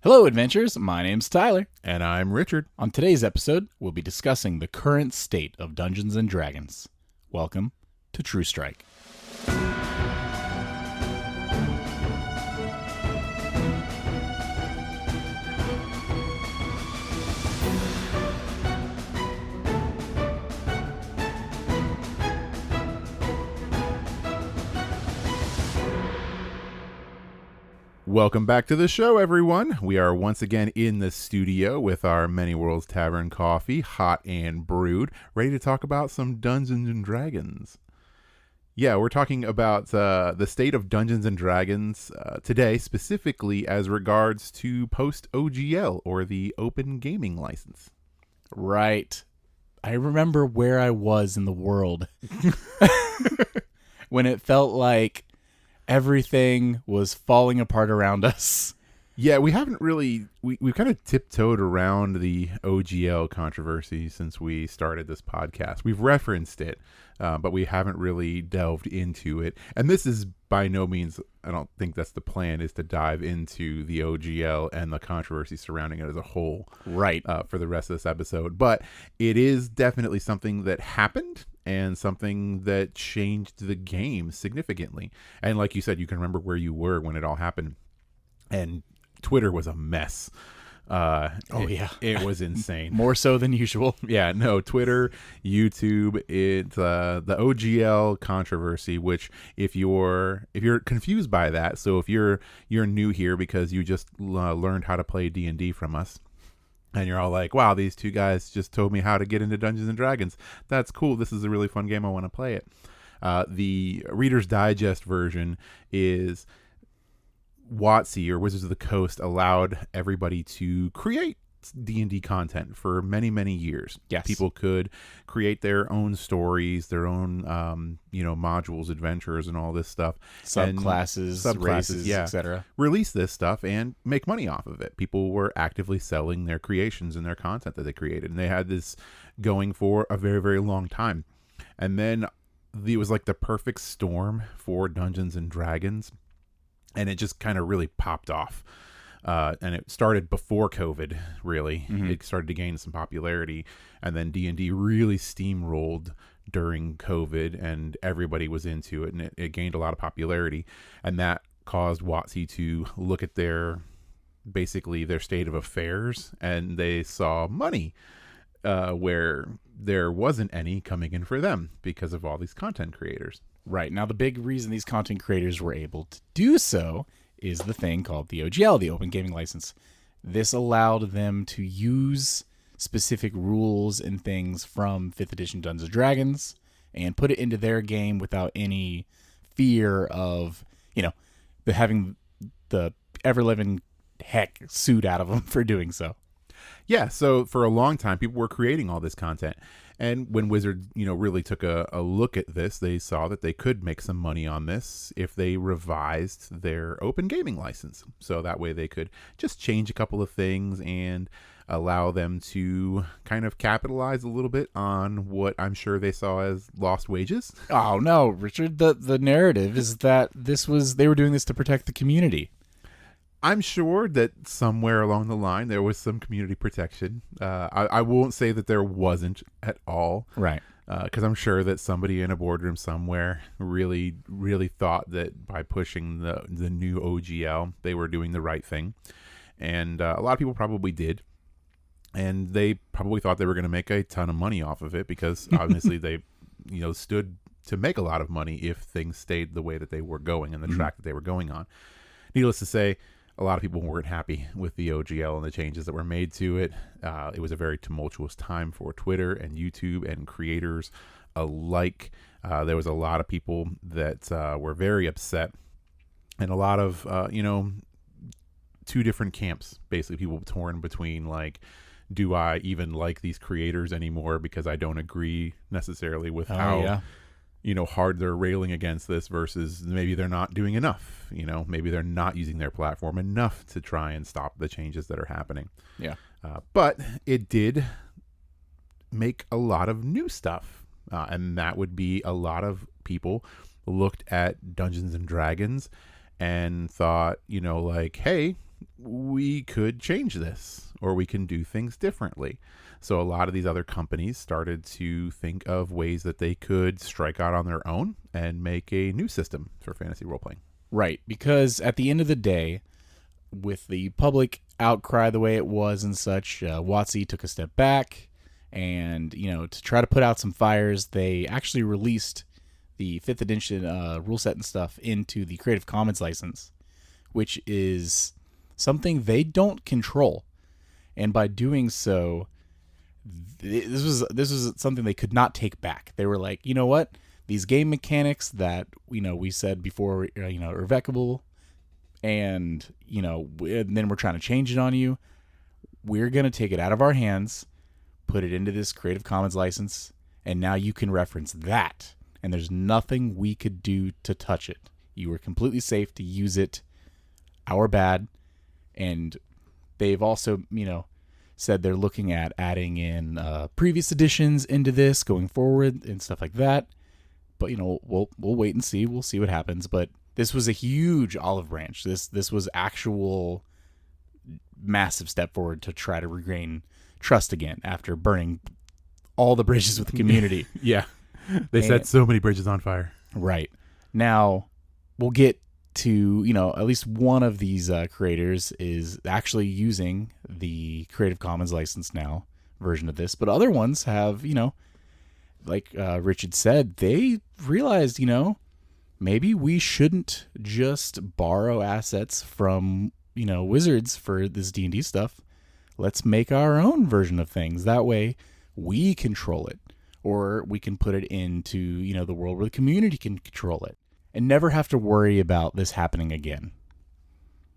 Hello, adventurers. My name's Tyler. And I'm Richard. On today's episode, we'll be discussing the current state of Dungeons & Dragons. Welcome to True Strike. Welcome back to the show, everyone. We are once again in the studio with our Many Worlds Tavern coffee, hot and brewed, ready to talk about some Dungeons & Dragons. Yeah, we're talking about the state of Dungeons & Dragons today, specifically as regards to post-OGL, or the Open Gaming License. Right. I remember where I was in the world when it felt like everything was falling apart around us. Yeah, we haven't really, we've kind of tiptoed around the OGL controversy since we started this podcast. We've referenced it, but we haven't really delved into it. And this is by no means, I don't think that's the plan, is to dive into the OGL and the controversy surrounding it as a whole. Right. For the rest of this episode. But it is definitely something that happened and something that changed the game significantly. And like you said, you can remember where you were when it all happened. And Twitter was a mess. It was insane. More so than usual. Yeah, no, Twitter, YouTube, it's the OGL controversy, which if you're confused by that, so if you're new here because you just learned how to play D&D from us, and you're all like, wow, these two guys just told me how to get into Dungeons & Dragons. That's cool. This is a really fun game. I want to play it. The Reader's Digest version is WOTC, or Wizards of the Coast, allowed everybody to create D&D content for many, many years. Yes. People could create their own stories, their own, modules, adventures, and all this stuff. Subclasses, races, yeah, etc. Release this stuff and make money off of it. People were actively selling their creations and their content that they created. And they had this going for a very, very long time. And then it was like the perfect storm for Dungeons & Dragons. And it just kind of really popped off. And it started before COVID, really. Mm-hmm. It started to gain some popularity. And then D&D really steamrolled during COVID, and everybody was into it. And it gained a lot of popularity. And that caused WOTC to look at their state of affairs. And they saw money where there wasn't any coming in for them because of all these content creators. Right. Now, the big reason these content creators were able to do so is the thing called the OGL, the Open Gaming License. This allowed them to use specific rules and things from 5th edition Dungeons & Dragons and put it into their game without any fear of, having the ever-living heck sued out of them for doing so. Yeah, so for a long time, people were creating all this content. And when Wizards, really took a look at this, they saw that they could make some money on this if they revised their Open Gaming License. So that way they could just change a couple of things and allow them to kind of capitalize a little bit on what I'm sure they saw as lost wages. Oh, no, Richard. The narrative is that they were doing this to protect the community. I'm sure that somewhere along the line there was some community protection. I won't say that there wasn't at all. Right. Because I'm sure that somebody in a boardroom somewhere really, really thought that by pushing the new OGL, they were doing the right thing. And a lot of people probably did. And they probably thought they were going to make a ton of money off of it because obviously they, stood to make a lot of money if things stayed the way that they were going and the track that they were going on. Needless to say, a lot of people weren't happy with the OGL and the changes that were made to it. It was a very tumultuous time for Twitter and YouTube and creators alike. There was a lot of people that were very upset, and a lot of, two different camps, basically people torn between, like, do I even like these creators anymore because I don't agree necessarily with how hard they're railing against this, versus maybe they're not doing enough. Maybe they're not using their platform enough to try and stop the changes that are happening. Yeah. But it did make a lot of new stuff. And that would be a lot of people looked at Dungeons and Dragons and thought, hey, we could change this, or we can do things differently. So a lot of these other companies started to think of ways that they could strike out on their own and make a new system for fantasy role-playing. Right, because at the end of the day, with the public outcry the way it was and such, WOTC took a step back, and to try to put out some fires, they actually released the 5th edition rule set and stuff into the Creative Commons license, which is something they don't control. And by doing so, this was something they could not take back. They were like, you know what? These game mechanics that we said before are irrevocable, and and then we're trying to change it on you. We're gonna take it out of our hands, put it into this Creative Commons license, and now you can reference that. And there's nothing we could do to touch it. You were completely safe to use it. Our bad. And they've also, said they're looking at adding in previous editions into this going forward and stuff like that. But we'll wait and see. We'll see what happens. But this was a huge olive branch. This was actual massive step forward to try to regain trust again after burning all the bridges with the community. Yeah. They set so many bridges on fire. Right. Now, we'll get to, at least one of these creators is actually using the Creative Commons license now version of this. But other ones have, like Richard said, they realized, maybe we shouldn't just borrow assets from, Wizards for this D&D stuff. Let's make our own version of things. That way we control it. Or we can put it into, the world where the community can control it and never have to worry about this happening again.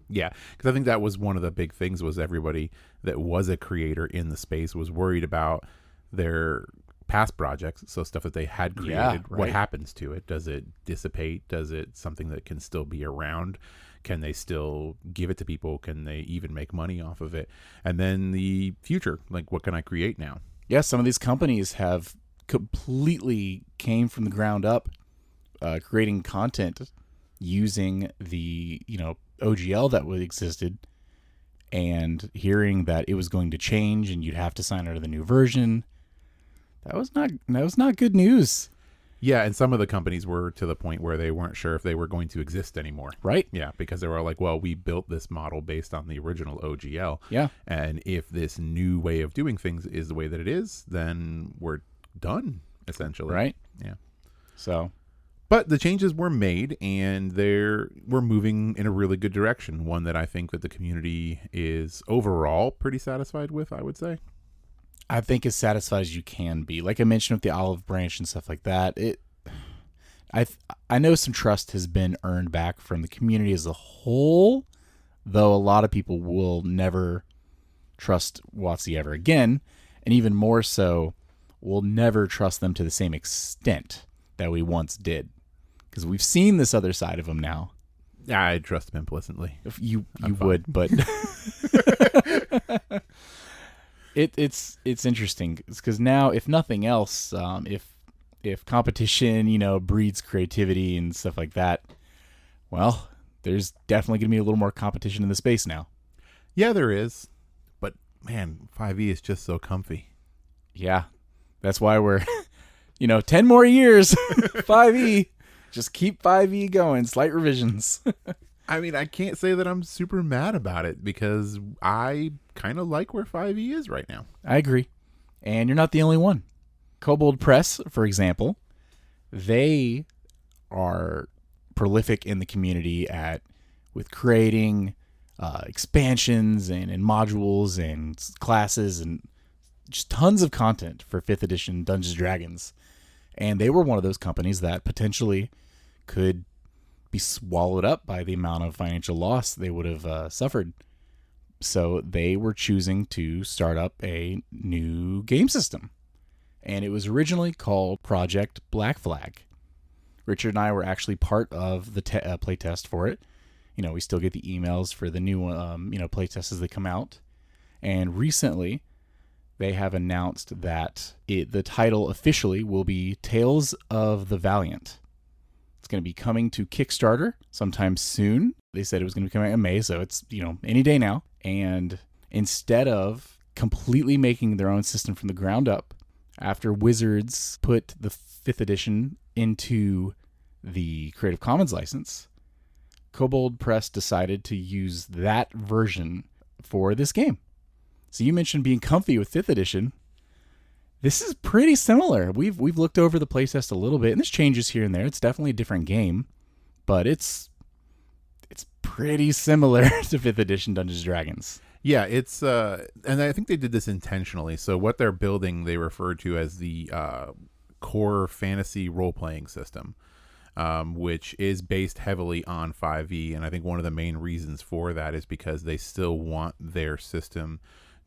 Yeah, because I think that was one of the big things was everybody that was a creator in the space was worried about their past projects, so stuff that they had created. Yeah, right. What happens to it? Does it dissipate? Does it something that can still be around? Can they still give it to people? Can they even make money off of it? And then the future, like what can I create now? Yeah, some of these companies have completely came from the ground up, creating content using the OGL that existed, and hearing that it was going to change and you'd have to sign under the new version. That was not good news. Yeah, and some of the companies were to the point where they weren't sure if they were going to exist anymore. Right. Yeah, because they were like, well, we built this model based on the original OGL. Yeah. And if this new way of doing things is the way that it is, then we're done, essentially. Right. Yeah. So, but the changes were made, and we're moving in a really good direction. One that I think that the community is overall pretty satisfied with, I would say. I think as satisfied as you can be. Like I mentioned with the olive branch and stuff like that, I know some trust has been earned back from the community as a whole, though a lot of people will never trust WOTC ever again, and even more so, will never trust them to the same extent that we once did, because we've seen this other side of them now. I trust them implicitly. If you would, but it's interesting because now, if nothing else, if competition breeds creativity and stuff like that, well, there's definitely going to be a little more competition in the space now. Yeah, there is, but man, 5e is just so comfy. Yeah, that's why we're 10 more years. 5e, just keep 5e going, slight revisions. I mean, I can't say that I'm super mad about it because I kind of like where 5e is right now. I agree. And you're not the only one. Kobold Press, for example, they are prolific in the community with creating expansions and modules and classes and just tons of content for 5th edition Dungeons & Dragons. And they were one of those companies that potentially could be swallowed up by the amount of financial loss they would have suffered. So they were choosing to start up a new game system. And it was originally called Project Black Flag. Richard and I were actually part of the playtest for it. We still get the emails for the new playtests as they come out. And recently, they have announced that the title officially will be Tales of the Valiant. It's going to be coming to Kickstarter sometime soon. They said it was going to be coming out in May, so it's, any day now. And instead of completely making their own system from the ground up, after Wizards put the 5th edition into the Creative Commons license, Kobold Press decided to use that version for this game. So you mentioned being comfy with 5th edition. This is pretty similar. We've looked over the playtest a little bit, and there's changes here and there. It's definitely a different game, but it's pretty similar to 5th edition Dungeons & Dragons. Yeah, it's and I think they did this intentionally. So what they're building, they refer to as the core fantasy role-playing system, which is based heavily on 5e. And I think one of the main reasons for that is because they still want their system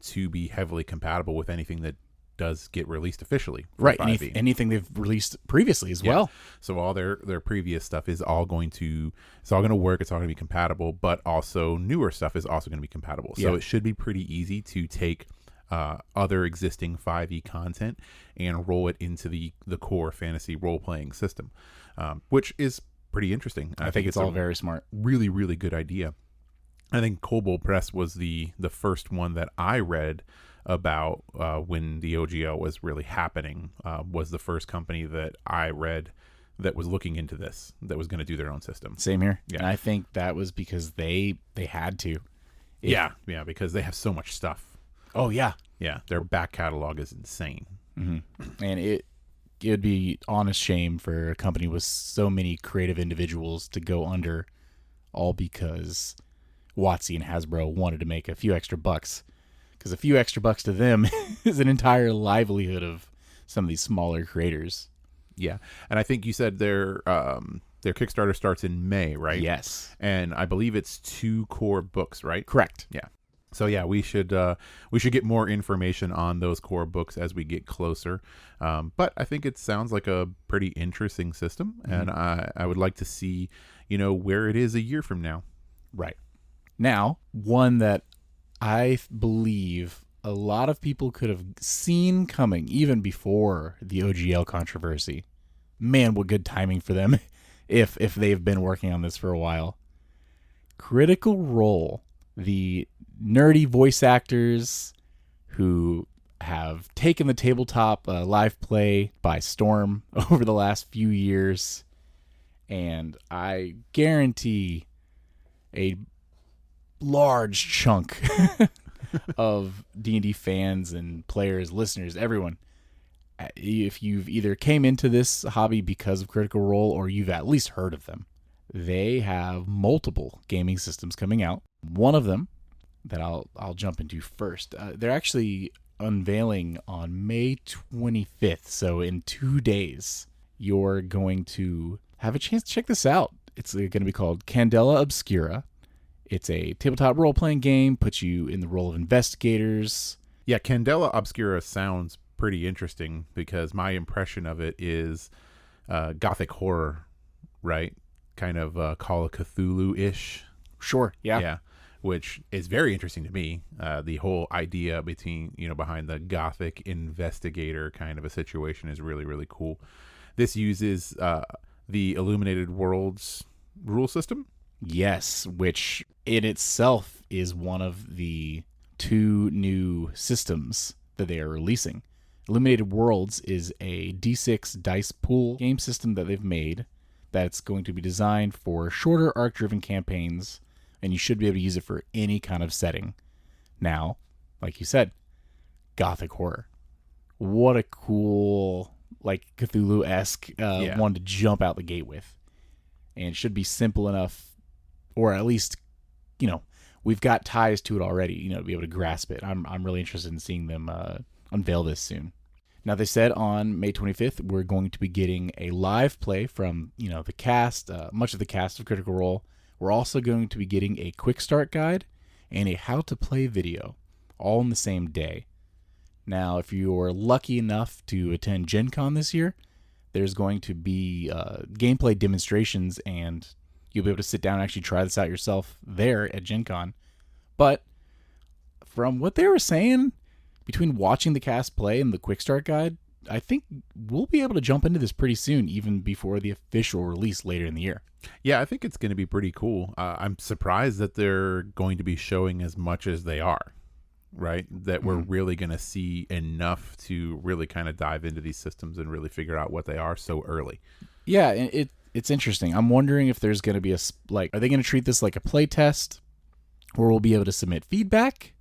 to be heavily compatible with anything that does get released officially. Right. Anything they've released previously as well. So all their previous stuff is all going to work. It's all going to be compatible, but also newer stuff is also going to be compatible. So it should be pretty easy to take other existing 5e content and roll it into the core fantasy role-playing system, which is pretty interesting. I think it's all very smart. Really, really good idea. I think Kobold Press was the first one that I read about when the OGL was really happening, was the first company that I read that was looking into this, that was going to do their own system. Same here. Yeah. And I think that was because they had to. Yeah, because they have so much stuff. Oh, yeah. Yeah, their back catalog is insane. Mm-hmm. And it would be honest shame for a company with so many creative individuals to go under, all because WOTC and Hasbro wanted to make a few extra bucks. Because a few extra bucks to them is an entire livelihood of some of these smaller creators. Yeah, and I think you said their Kickstarter starts in May, right? Yes. And I believe it's 2 core books, right? Correct. Yeah. So yeah, we should get more information on those core books as we get closer. But I think it sounds like a pretty interesting system, and I would like to see, where it is a year from now. Right. Now, one that I believe a lot of people could have seen coming even before the OGL controversy. Man, what good timing for them if they've been working on this for a while. Critical Role, the nerdy voice actors who have taken the tabletop live play by storm over the last few years, and I guarantee a large chunk of D&D fans and players, listeners, everyone, if you've either came into this hobby because of Critical Role or you've at least heard of them, they have multiple gaming systems coming out. One of them that I'll jump into first, they're actually unveiling on May 25th, so in 2 days you're going to have a chance to check this out. It's going to be called Candela Obscura. It's a tabletop role-playing game, puts you in the role of investigators. Yeah, Candela Obscura sounds pretty interesting because my impression of it is gothic horror, right? Kind of Call of Cthulhu-ish. Sure, yeah. Yeah, which is very interesting to me. The whole idea behind the gothic investigator kind of a situation is really, really cool. This uses the Illuminated Worlds rule system. Yes, which in itself is one of the 2 new systems that they are releasing. Illuminated Worlds is a D6 dice pool game system that they've made that's going to be designed for shorter arc-driven campaigns, and you should be able to use it for any kind of setting. Now, like you said, gothic horror. What a cool, Cthulhu-esque one to jump out the gate with. And it should be simple enough, or at least, we've got ties to it already, to be able to grasp it. I'm really interested in seeing them unveil this soon. Now, they said on May 25th, we're going to be getting a live play from, the cast, much of the cast of Critical Role. We're also going to be getting a quick start guide and a how to play video, all in the same day. Now, if you're lucky enough to attend Gen Con this year, there's going to be gameplay demonstrations, and you'll be able to sit down and actually try this out yourself there at Gen Con. But from what they were saying, between watching the cast play and the quick start guide, I think we'll be able to jump into this pretty soon, even before the official release later in the year. Yeah, I think it's going to be pretty cool. I'm surprised that they're going to be showing as much as they are, right? That we're really going to see enough to really kind of dive into these systems and really figure out what they are so early. Yeah, and it's interesting. I'm wondering if there's going to be are they going to treat this like a play test where we'll be able to submit feedback?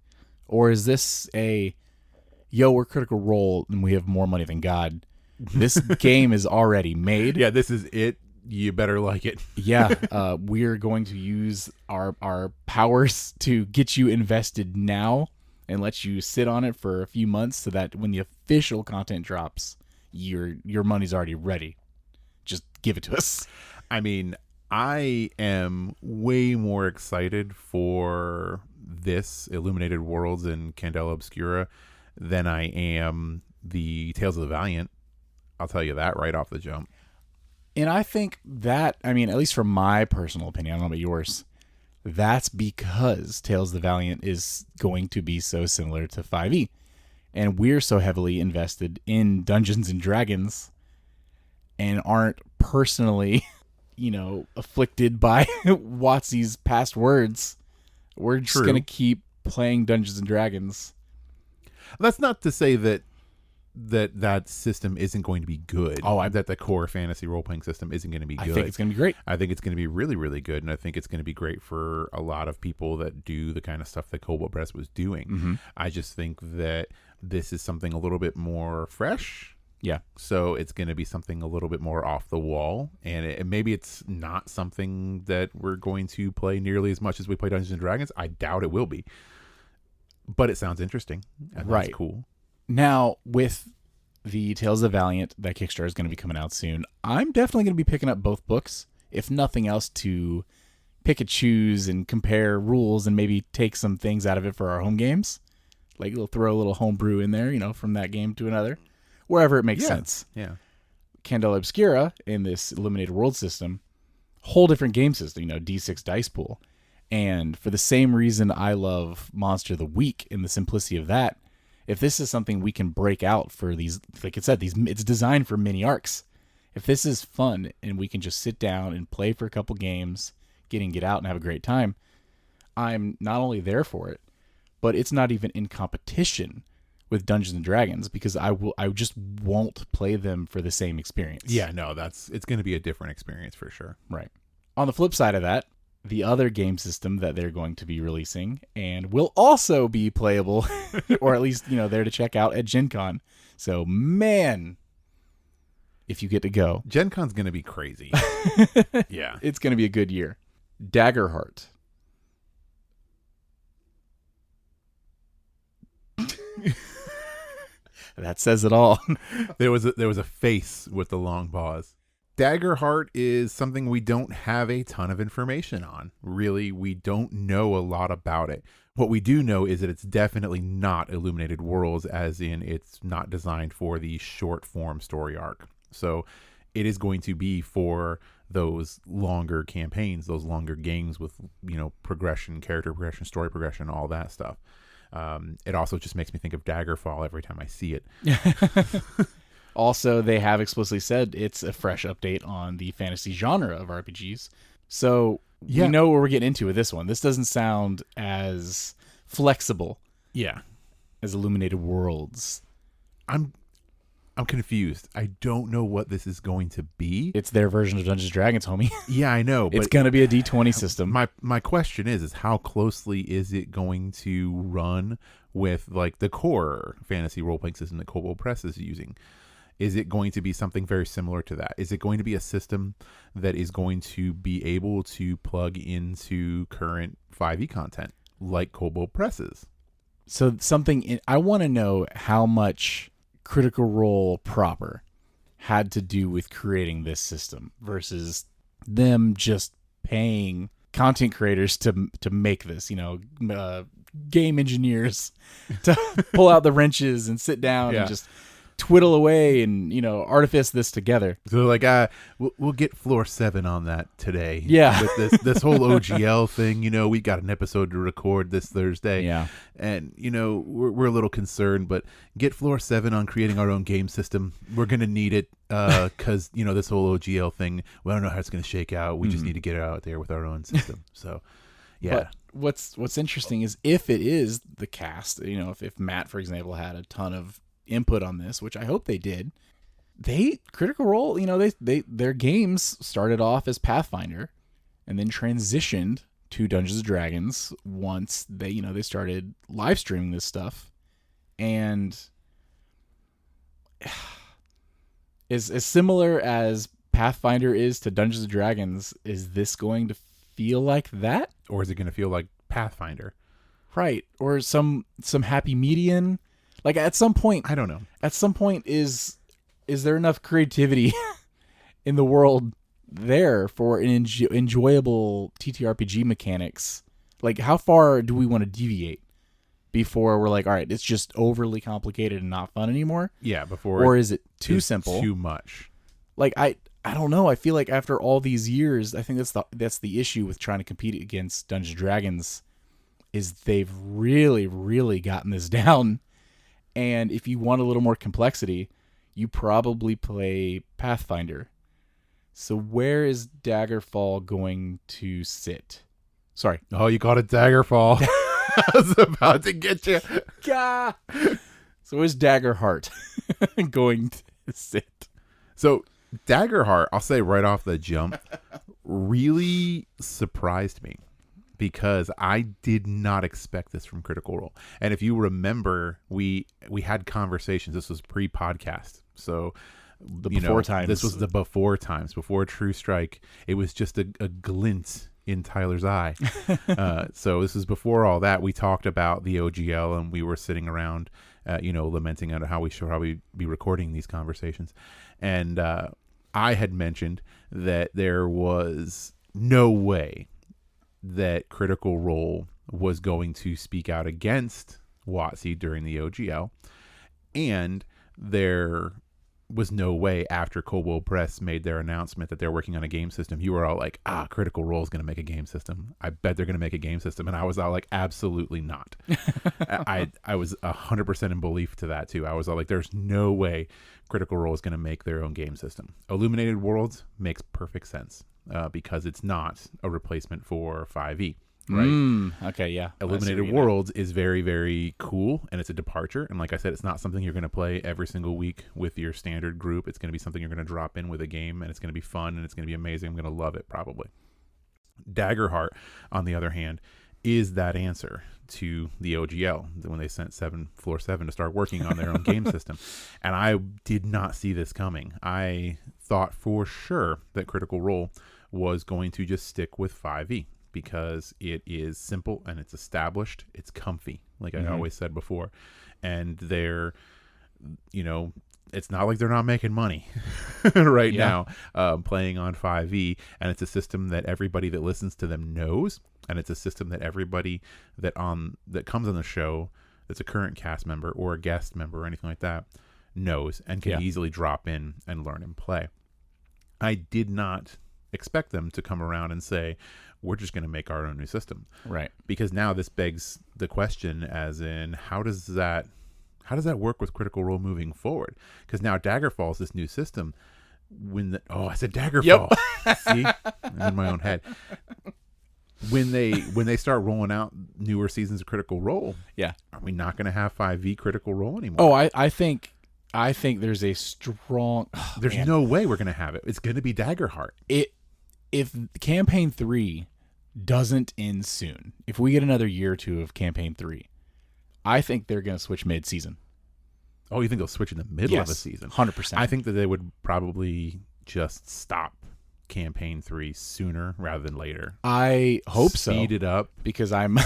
Or is this we're Critical Role and we have more money than God. This game is already made. Yeah, this is it. You better like it. Yeah, we're going to use our powers to get you invested now and let you sit on it for a few months so that when the official content drops, your money's already ready. Just give it to us. I mean, I am way more excited for this Illuminated Worlds and Candela Obscura than I am the Tales of the Valiant. I'll tell you that right off the jump. And I think that, I mean, at least from my personal opinion, I don't know about yours, that's because Tales of the Valiant is going to be so similar to 5e. And we're so heavily invested in Dungeons and Dragons and aren't personally, afflicted by WOTC's past words. We're just going to keep playing Dungeons and Dragons. That's not to say that system isn't going to be good. That the core fantasy role-playing system isn't going to be good. I think it's going to be great. I think it's going to be really, really good, and I think it's going to be great for a lot of people that do the kind of stuff that Cobalt Press was doing. Mm-hmm. I just think that this is something a little bit more fresh. Yeah. So it's going to be something a little bit more off the wall, and maybe it's not something that we're going to play nearly as much as we play Dungeons and Dragons. I doubt it will be, but it sounds interesting. And right. That's cool. Now, with the Tales of the Valiant, that Kickstarter is going to be coming out soon, I'm definitely going to be picking up both books, if nothing else, to pick and choose and compare rules and maybe take some things out of it for our home games. Like we'll throw a little homebrew in there, from that game to another, wherever it makes sense. Yeah. Candela Obscura in this Illuminated World system, whole different game system, D6 dice pool. And for the same reason I love Monster of the Week in the simplicity of that, if this is something we can break out for these, like I said, it's designed for mini arcs. If this is fun and we can just sit down and play for a couple games, get out and have a great time, I'm not only there for it, but it's not even in competition with Dungeons and Dragons because I just won't play them for the same experience. Yeah, no, it's going to be a different experience for sure. Right. On the flip side of that, the other game system that they're going to be releasing and will also be playable, or at least, there to check out at Gen Con. So, man, if you get to go. Gen Con's going to be crazy. Yeah. It's going to be a good year. Daggerheart. That says it all. There was a face with the long pause. Daggerheart is something we don't have a ton of information on. Really, we don't know a lot about it. What we do know is that it's definitely not Illuminated Worlds, as in it's not designed for the short form story arc. So it is going to be for those longer campaigns, those longer games with, progression, character progression, story progression, all that stuff. It also just makes me think of Daggerfall every time I see it. Also, they have explicitly said it's a fresh update on the fantasy genre of RPGs. So we know what we're getting into with this one. This doesn't sound as flexible as Illuminated Worlds. I'm confused. I don't know what this is going to be. It's their version of Dungeons & Dragons, homie. Yeah, I know. It's going to be a D20 system. My question is how closely is it going to run with like the core fantasy role-playing system that Cobalt Press is using? Is it going to be something very similar to that? Is it going to be a system that is going to be able to plug into current 5e content like Cobalt Press is? So I want to know how much Critical Role proper had to do with creating this system versus them just paying content creators to make this, game engineers to pull out the wrenches and sit down and just twiddle away and, artifice this together. So they're like, we'll get floor 7 on that today. Yeah. With this whole OGL thing, we got an episode to record this Thursday. Yeah. And, we're a little concerned, but get floor 7 on creating our own game system. We're going to need it because, this whole OGL thing, we don't know how it's going to shake out. We just need to get it out there with our own system. So, yeah. But what's interesting is if it is the cast, if Matt, for example, had a ton of input on this, which I hope they did, Critical Role, their games started off as Pathfinder and then transitioned to Dungeons and Dragons once they started live streaming this stuff. And as similar as Pathfinder is to Dungeons and Dragons, is this going to feel like that? Or is it going to feel like Pathfinder? Right. Or some happy median? Like at some point, I don't know. At some point, is there enough creativity in the world there for an enjoyable TTRPG mechanics? Like, how far do we want to deviate before we're like, all right, it's just overly complicated and not fun anymore? Yeah, before. Or is it too simple? Too much. Like, I don't know. I feel like after all these years, I think that's the issue with trying to compete against Dungeons and Dragons, is they've really, really gotten this down. And if you want a little more complexity, you probably play Pathfinder. So where is Daggerfall going to sit? Sorry. Oh, you called it Daggerfall. I was about to get you. Gah! So where's Daggerheart going to sit? So Daggerheart, I'll say right off the jump, really surprised me. Because I did not expect this from Critical Role. And if you remember, we had conversations. This was pre-podcast. So the before times. This was the before times, before True Strike. It was just a glint in Tyler's eye. So this is before all that. We talked about the OGL and we were sitting around, lamenting at how we should probably be recording these conversations. And I had mentioned that there was no way that Critical Role was going to speak out against WOTC during the OGL, and there was no way after Kobold Press made their announcement that they're working on a game system, you were all like, Critical Role is going to make a game system. I bet they're going to make a game system. And I was all like, absolutely not. I was 100% in belief to that too. I was all like, there's no way Critical Role is going to make their own game system. Illuminated Worlds makes perfect sense. Because it's not a replacement for 5e, right? Okay, yeah. Illuminated Worlds is very, very cool, and it's a departure. And like I said, it's not something you're going to play every single week with your standard group. It's going to be something you're going to drop in with a game, and it's going to be fun, and it's going to be amazing. I'm going to love it, probably. Daggerheart, on the other hand, is that answer to the OGL when they sent Floor 7 to start working on their own game system. And I did not see this coming. I thought for sure that Critical Role was going to just stick with 5e because it is simple and it's established. It's comfy, like I always said before. And they're, it's not like they're not making money right now playing on 5e. And it's a system that everybody that listens to them knows. And it's a system that everybody that comes on the show that's a current cast member or a guest member or anything like that knows and can easily drop in and learn and play. I did not expect them to come around and say, we're just going to make our own new system. Right. Because now this begs the question as in, how does that work with Critical Role moving forward? Because now Daggerfall is this new system. I said Daggerfall. Yep. See? I'm in my own head. When they start rolling out newer seasons of Critical Role, are we not going to have 5e Critical Role anymore? Oh, I think there's a strong... There's no way we're going to have it. It's going to be Daggerheart. If Campaign 3 doesn't end soon, if we get another year or two of Campaign 3, I think they're going to switch mid-season. Oh, you think they'll switch in the middle of a season? 100%. I think that they would probably just stop Campaign 3 sooner rather than later. I hope so. Speed it up. Because I'm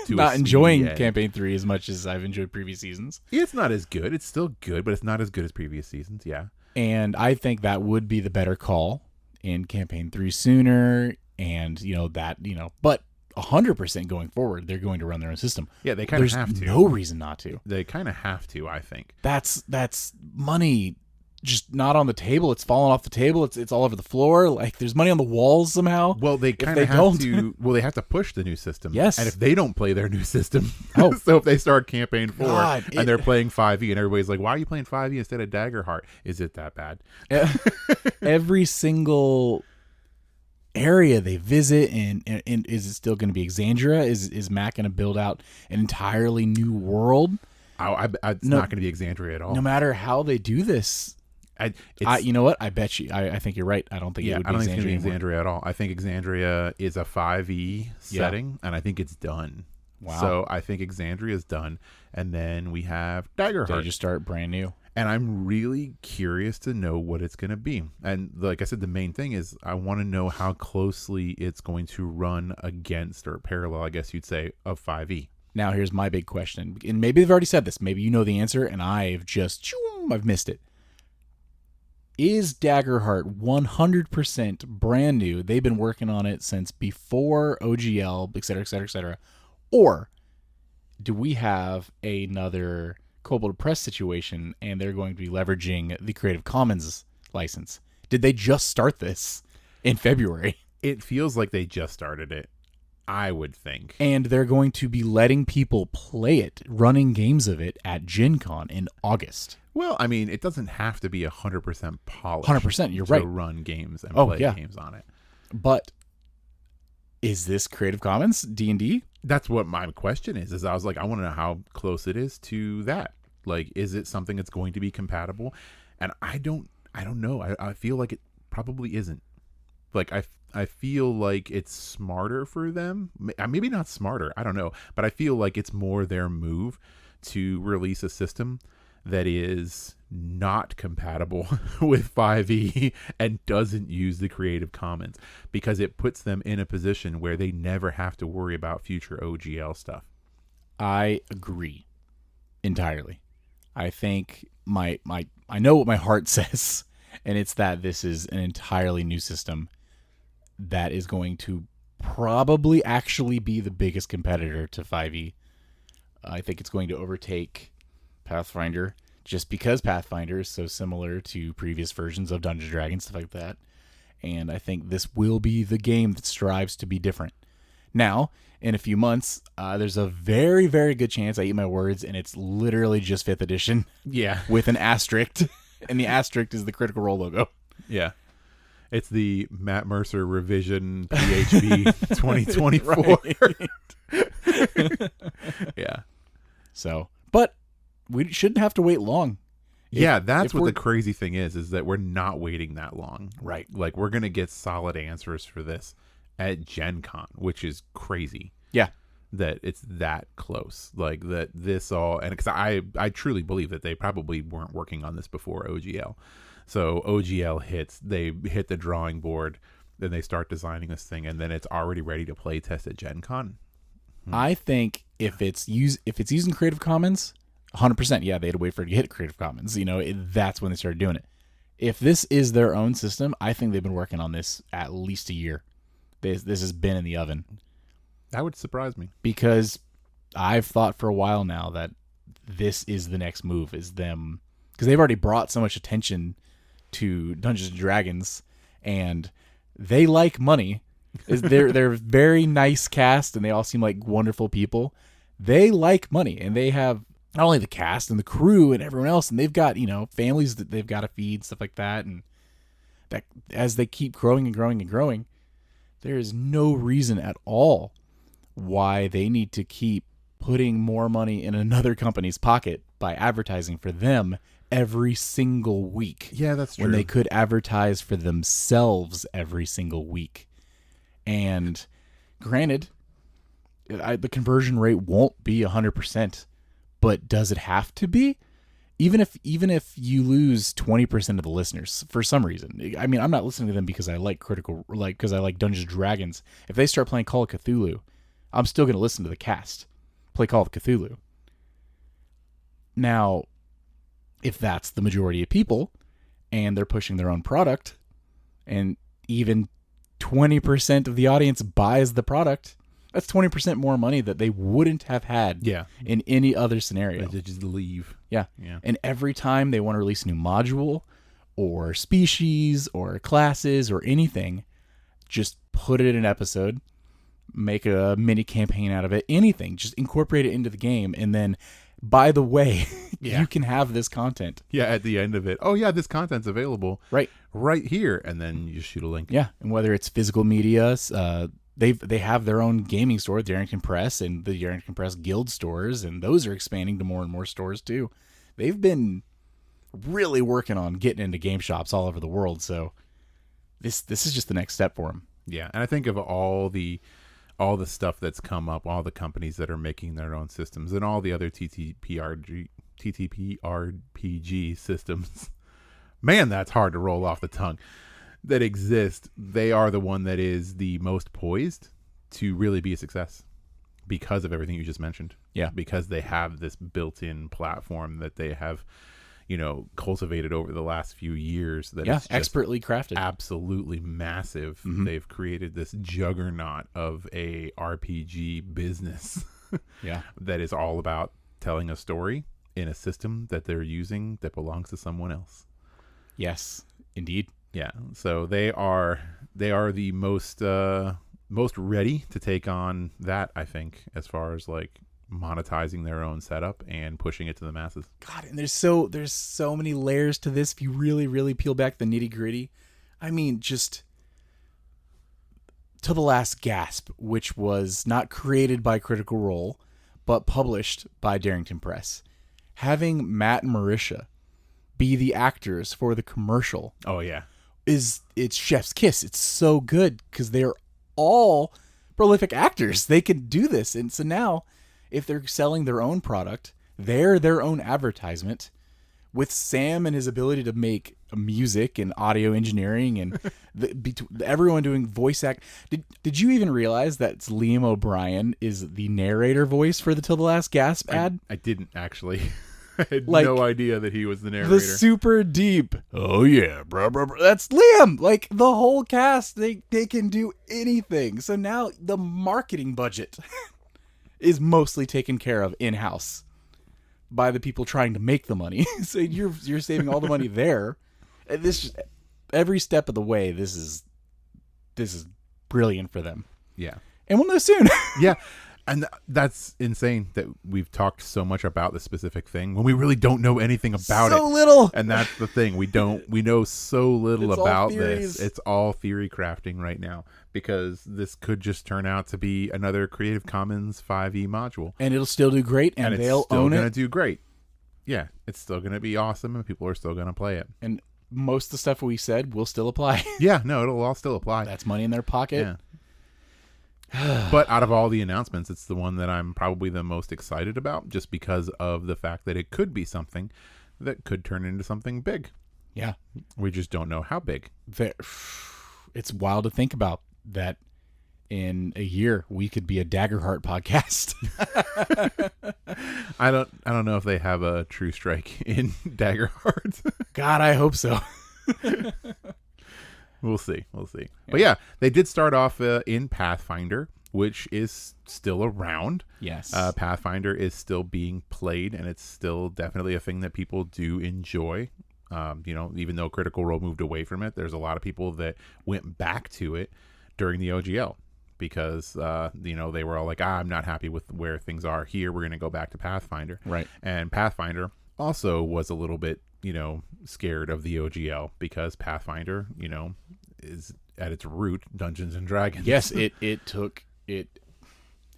not enjoying Campaign 3 as much as I've enjoyed previous seasons. It's not as good. It's still good, but it's not as good as previous seasons, yeah. And I think that would be the better call in Campaign 3 sooner. And, but 100% going forward, they're going to run their own system. Yeah, they kind of There's have to. no reason not to. They kind of have to, I think. That's money just not on the table. It's falling off the table. It's all over the floor. Like there's money on the walls somehow. Well, they kind of have to. Well, they have to push the new system. Yes. And if they don't play their new system, Oh. so if they start campaign 4 God, and they're playing 5e, and everybody's like, "Why are you playing 5e instead of Daggerheart? Is it that bad?" Every single area they visit, and is it still going to be Exandria? Is Matt going to build out an entirely new world? It's not going to be Exandria at all. No matter how they do this. You know what? I bet you. I think you're right. I don't think it would be I don't think Exandria it's going to be Exandria at all. I think Exandria is a 5e setting, and I think it's done. Wow. So I think Exandria is done, and then we have Daggerheart. They just start brand new. And I'm really curious to know what it's going to be. And like I said, the main thing is I want to know how closely it's going to run against, or parallel, I guess you'd say, of 5e. Now here's my big question, and maybe they've already said this. Maybe you know the answer, and I've missed it. Is Daggerheart 100% brand new? They've been working on it since before OGL, et cetera, et cetera, et cetera. Or do we have another Kobold Press situation and they're going to be leveraging the Creative Commons license? Did they just start this in February? It feels like they just started it, I would think. And they're going to be letting people play it, running games of it at Gen Con in August. Well, I mean, it doesn't have to be 100% polished. 100%, you're right. To run games and play games on it. But is this Creative Commons D&D? That's what my question is I was like, I want to know how close it is to that. Like, is it something that's going to be compatible? And I don't know. I feel like it probably isn't. Like, I feel like it's smarter for them. Maybe not smarter. I don't know. But I feel like it's more their move to release a system that is not compatible with 5e and doesn't use the Creative Commons, because it puts them in a position where they never have to worry about future OGL stuff. I agree entirely. I think I know what my heart says, and it's that this is an entirely new system that is going to probably actually be the biggest competitor to 5e. I think it's going to overtake Pathfinder, just because Pathfinder is so similar to previous versions of Dungeons & Dragons, stuff like that. And I think this will be the game that strives to be different. Now, in a few months, there's a very, very good chance, I eat my words, and it's literally just 5th edition. Yeah. With an asterisk. And the asterisk is the Critical Role logo. Yeah. It's the Matt Mercer revision PHB 2024. Yeah. So, but we shouldn't have to wait long. That's what the crazy thing is that we're not waiting that long. Right. Like, we're going to get solid answers for this at Gen Con, which is crazy. Yeah. That it's that close. Like, that this all, and because I truly believe that they probably weren't working on this before OGL. So OGL hits, they hit the drawing board, then they start designing this thing, and then it's already ready to play test at Gen Con. I think if it's using Creative Commons, 100%, yeah, they had to wait for it to hit Creative Commons. That's when they started doing it. If this is their own system, I think they've been working on this at least a year. This has been in the oven. That would surprise me. Because I've thought for a while now that this is the next move, is them, because they've already brought so much attention to Dungeons & Dragons, and they like money. They're a very nice cast, and they all seem like wonderful people. They like money, and they have not only the cast and the crew and everyone else, and they've got, families that they've got to feed, stuff like that, and that as they keep growing and growing and growing, there is no reason at all why they need to keep putting more money in another company's pocket by advertising for them every single week. Yeah, that's true. When they could advertise for themselves every single week. And granted, the conversion rate won't be 100%, but does it have to be? Even if you lose 20% of the listeners for some reason, I mean, I'm not listening to them because I like because I like Dungeons & Dragons. If they start playing Call of Cthulhu, I'm still going to listen to the cast play Call of Cthulhu. Now, if that's the majority of people and they're pushing their own product, and even 20% of the audience buys the product, That's 20% more money that they wouldn't have had in any other scenario. They just leave. Yeah. And every time they want to release a new module or species or classes or anything, just put it in an episode, make a mini campaign out of it, anything. Just incorporate it into the game. And then, by the way, you can have this content. Yeah, at the end of it. Oh, yeah, this content's available. Right here. And then you just shoot a link. Yeah. And whether it's physical media, they have their own gaming store, Darrington Press, and the Darrington Press Guild stores, and those are expanding to more and more stores too. They've been really working on getting into game shops all over the world, so this is just the next step for them. Yeah, and I think of all the stuff that's come up, all the companies that are making their own systems, and all the other TTRPG systems. Man, that's hard to roll off the tongue. That exist, they are the one that is the most poised to really be a success because of everything you just mentioned. Yeah. Because they have this built-in platform that they have, cultivated over the last few years. That is expertly crafted. Absolutely massive. Mm-hmm. They've created this juggernaut of a RPG business. That is all about telling a story in a system that they're using that belongs to someone else. Yes, indeed. Yeah, so they are the most ready to take on that, I think, as far as like monetizing their own setup and pushing it to the masses. God, and there's so many layers to this if you really, really peel back the nitty-gritty. I mean, just To the Last Gasp, which was not created by Critical Role, but published by Darrington Press. Having Matt and Marisha be the actors for the commercial. Oh, yeah. It's chef's kiss. It's so good because they're all prolific actors. They can do this. And so now, if they're selling their own product, they're their own advertisement. With Sam and his ability to make music and audio engineering and everyone doing voice act. Did you even realize that Liam O'Brien is the narrator voice for the Till the Last Gasp ad? I didn't actually. I had no idea that he was the narrator. The super deep, oh yeah, blah, blah, blah. That's Liam. Like the whole cast, they can do anything. So now the marketing budget is mostly taken care of in-house by the people trying to make the money. So you're saving all the money there. And every step of the way, this is brilliant for them. Yeah, and we'll know soon. Yeah. And that's insane that we've talked so much about the specific thing when we really don't know anything about it. So little. And that's the thing. We know so little about this. It's all theory crafting right now because this could just turn out to be another Creative Commons 5e module. And it'll still do great and they'll it's still own it. Going to do great. Yeah, it's still going to be awesome and people are still going to play it. And most of the stuff we said will still apply. Yeah, no, it'll all still apply. That's money in their pocket. Yeah. But out of all the announcements, it's the one that I'm probably the most excited about just because of the fact that it could be something that could turn into something big. Yeah. We just don't know how big. It's wild to think about that in a year we could be a Daggerheart podcast. I don't know if they have a True Strike in Daggerheart. God, I hope so. We'll see. Yeah. But yeah, they did start off in Pathfinder, which is still around. Yes. Pathfinder is still being played, and it's still definitely a thing that people do enjoy. Even though Critical Role moved away from it, there's a lot of people that went back to it during the OGL because, they were all like, I'm not happy with where things are here. We're going to go back to Pathfinder. Right. And Pathfinder also was a little bit, scared of the OGL because Pathfinder, is at its root Dungeons and Dragons. Yes, it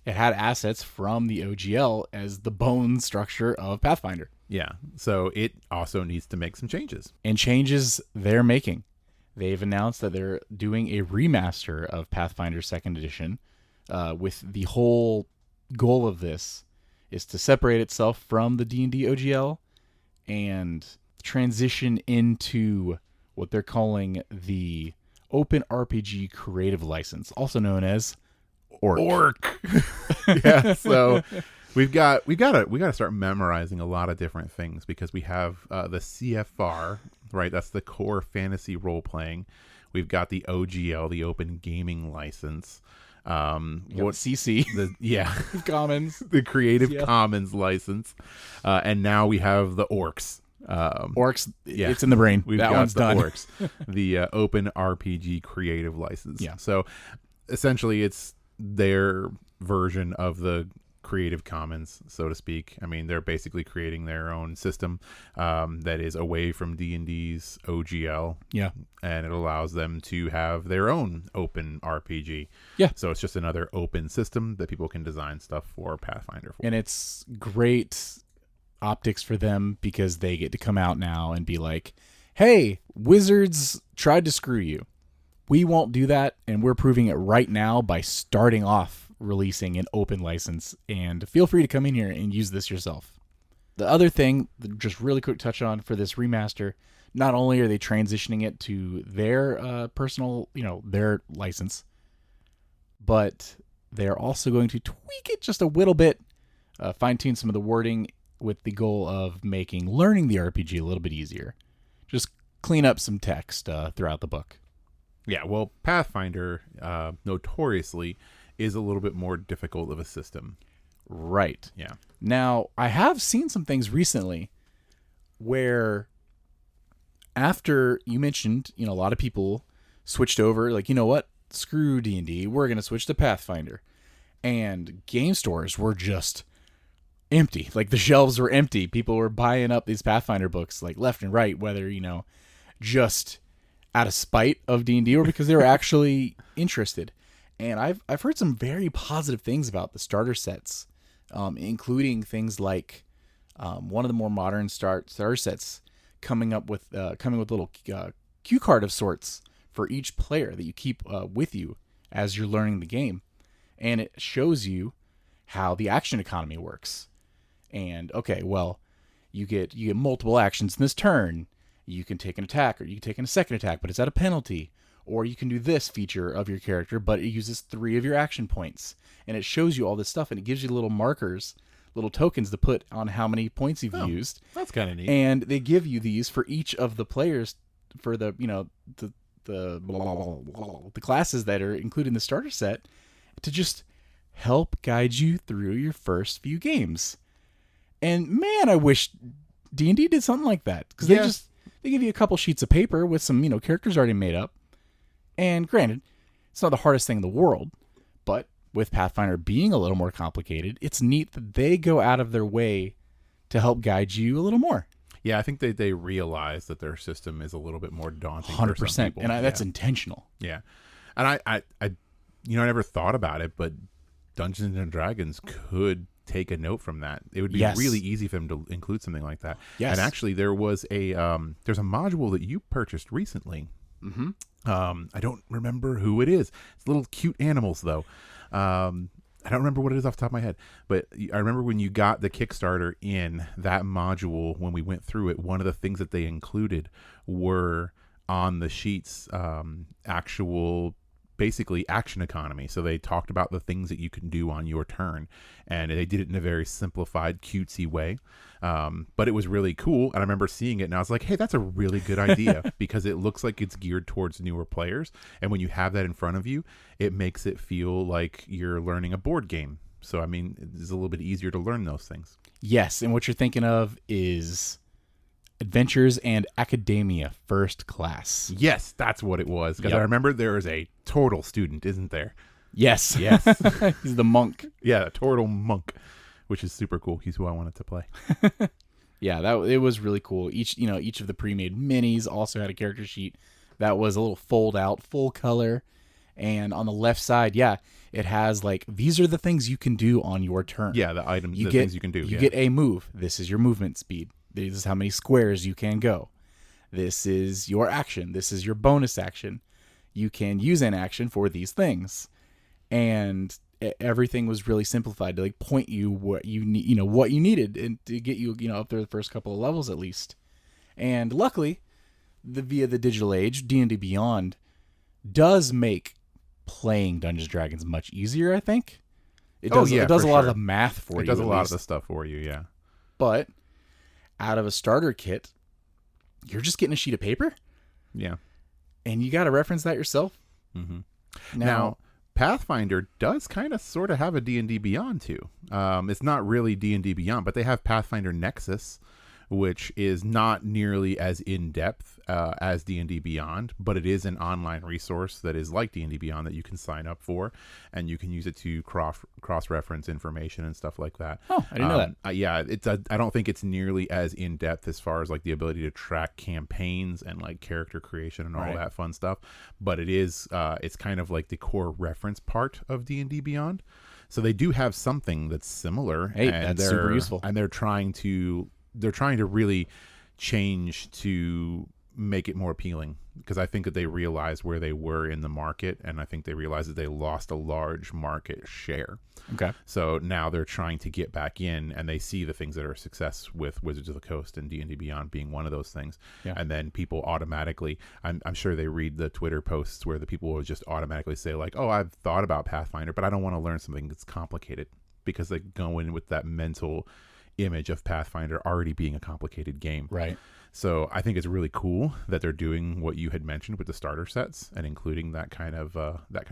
had assets from the OGL as the bone structure of Pathfinder. Yeah, so it also needs to make some changes. And changes they're making. They've announced that they're doing a remaster of Pathfinder 2nd Edition with the whole goal of this is to separate itself from the D&D OGL and transition into what they're calling the Open RPG Creative License, also known as ORC. Yeah, so we got to start memorizing a lot of different things because we have the CFR, right? That's the core fantasy role playing. We've got the OGL, the Open Gaming License. What CC Commons, the Creative Commons license, and now we have the Orcs. Orcs, it's in the brain. That one's done. Orcs, the Open RPG Creative license. Yeah. So essentially, it's their version of the Creative Commons, so to speak. I mean, they're basically creating their own system that is away from D&D's OGL. Yeah. And it allows them to have their own open RPG. Yeah. So it's just another open system that people can design stuff for Pathfinder for. And it's great optics for them because they get to come out now and be like, hey, Wizards tried to screw you. We won't do that, and we're proving it right now by starting off releasing an open license, and feel free to come in here and use this yourself. The other thing, just really quick touch on for this remaster, not only are they transitioning it to their personal, their license, but they're also going to tweak it just a little bit, fine-tune some of the wording with the goal of making learning the RPG a little bit easier. Just clean up some text throughout the book. Yeah, well, Pathfinder notoriously is a little bit more difficult of a system. Right. Yeah. Now, I have seen some things recently where after you mentioned, a lot of people switched over, like, you know what? Screw D&D. We're going to switch to Pathfinder. And game stores were just empty. Like, the shelves were empty. People were buying up these Pathfinder books, like, left and right, whether, just out of spite of D&D or because they were actually interested. And I've heard some very positive things about the starter sets, including things like one of the more modern starter sets coming with little cue card of sorts for each player that you keep with you as you're learning the game, and it shows you how the action economy works. And okay, well, you get multiple actions in this turn. You can take an attack, or you can take a second attack, but it's at a penalty. Or you can do this feature of your character, but it uses 3 of your action points. And it shows you all this stuff, and it gives you little markers, little tokens to put on how many points you've used. That's kind of neat. And they give you these for each of the players for the, the classes that are included in the starter set to just help guide you through your first few games. And man, I wish D&D did something like that, because they give you a couple sheets of paper with some, characters already made up. And granted, it's not the hardest thing in the world, but with Pathfinder being a little more complicated, it's neat that they go out of their way to help guide you a little more. Yeah, I think they realize that their system is a little bit more daunting. 100%, for some people. and that's intentional. Yeah, and I never thought about it, but Dungeons and Dragons could take a note from that. It would be really easy for them to include something like that. Yes. And actually, there's a module that you purchased recently. Mm-hmm. I don't remember who it is. It's little cute animals, though. I don't remember what it is off the top of my head, but I remember when you got the Kickstarter in that module, when we went through it, one of the things that they included were on the sheets, actual basically action economy. So they talked about the things that you can do on your turn, and they did it in a very simplified, cutesy way. But it was really cool. And I remember seeing it and I was like, hey, that's a really good idea because it looks like it's geared towards newer players. And when you have that in front of you, it makes it feel like you're learning a board game. So, I mean, it's a little bit easier to learn those things. Yes. And what you're thinking of is Adventures and Academia First Class. Yes, that's what it was. Because I remember there is a turtle student, isn't there? Yes. Yes. He's the monk. Yeah, a turtle monk, which is super cool. He's who I wanted to play. Yeah, it was really cool. Each of the pre-made minis also had a character sheet that was a little fold out, full color. And on the left side, it has like, these are the things you can do on your turn. Yeah, the items, things you can do. You get a move. This is your movement speed. This is how many squares you can go. This is your action. This is your bonus action. You can use an action for these things. And everything was really simplified to like point you what you need, what you needed, and to get you, up there the first couple of levels at least. And luckily, via the digital age, D&D Beyond does make playing Dungeons and Dragons much easier, I think. It does a lot of the math for you. It does a lot of the stuff for you, yeah. But out of a starter kit, you're just getting a sheet of paper. Yeah. And you got to reference that yourself. Mm-hmm. Now, Pathfinder does kind of sort of have a D&D Beyond too. It's not really D&D Beyond, but they have Pathfinder Nexus, which is not nearly as in-depth as D&D Beyond, but it is an online resource that is like D&D Beyond that you can sign up for, and you can use it to cross-reference information and stuff like that. Oh, I didn't know that. Yeah, I don't think it's nearly as in-depth as far as like the ability to track campaigns and like character creation and all that fun stuff, but it is it's kind of like the core reference part of D&D Beyond. So they do have something that's similar. Hey, and that's super useful. And they're trying to really change to make it more appealing, because I think that they realized where they were in the market, and I think they realized that they lost a large market share. Okay. So now they're trying to get back in, and they see the things that are a success with Wizards of the Coast and D&D Beyond being one of those things. Yeah. And then people automatically, I'm sure they read the Twitter posts where the people will just automatically say like, oh, I've thought about Pathfinder, but I don't want to learn something that's complicated, because they go in with that mental image of Pathfinder already being a complicated game. Right. So I think it's really cool that they're doing what you had mentioned with the starter sets and including that kind of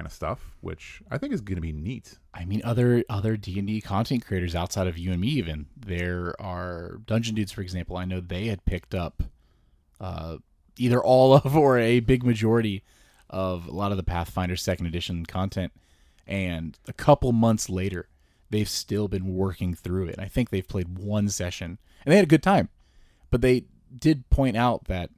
stuff, which I think is going to be neat. I mean, other D&D content creators outside of you and me, even there are Dungeon Dudes, for example. I know they had picked up either all of or a big majority of a lot of the Pathfinder second edition content, and a couple months later, they've still been working through it. I think they've played one session, and they had a good time. But they did point out that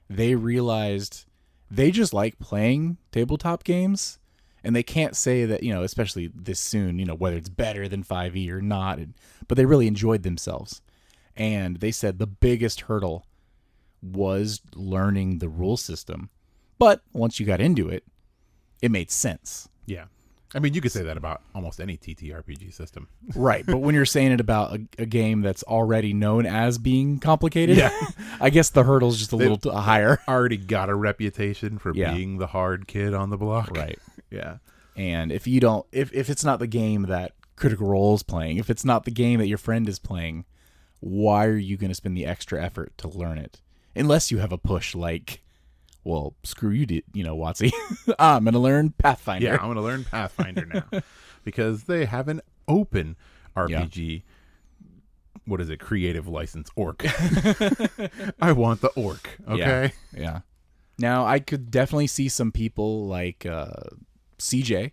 they realized they just like playing tabletop games, and they can't say that, especially this soon, whether it's better than 5e or not, but they really enjoyed themselves. And they said the biggest hurdle was learning the rule system. But once you got into it, it made sense. Yeah. I mean, you could say that about almost any TTRPG system. Right, but when you're saying it about a game that's already known as being complicated, yeah. I guess the hurdle's just a little higher. Already got a reputation for being the hard kid on the block. Right. Yeah. And if it's not the game that Critical Role is playing, if it's not the game that your friend is playing, why are you going to spend the extra effort to learn it? Unless you have a push like, well, screw you, WOTC. I'm going to learn Pathfinder. Yeah, I'm going to learn Pathfinder now. Because they have an open RPG. Yeah. What is it? Creative license. Orc. I want the orc. Okay? Yeah. Now, I could definitely see some people like CJ,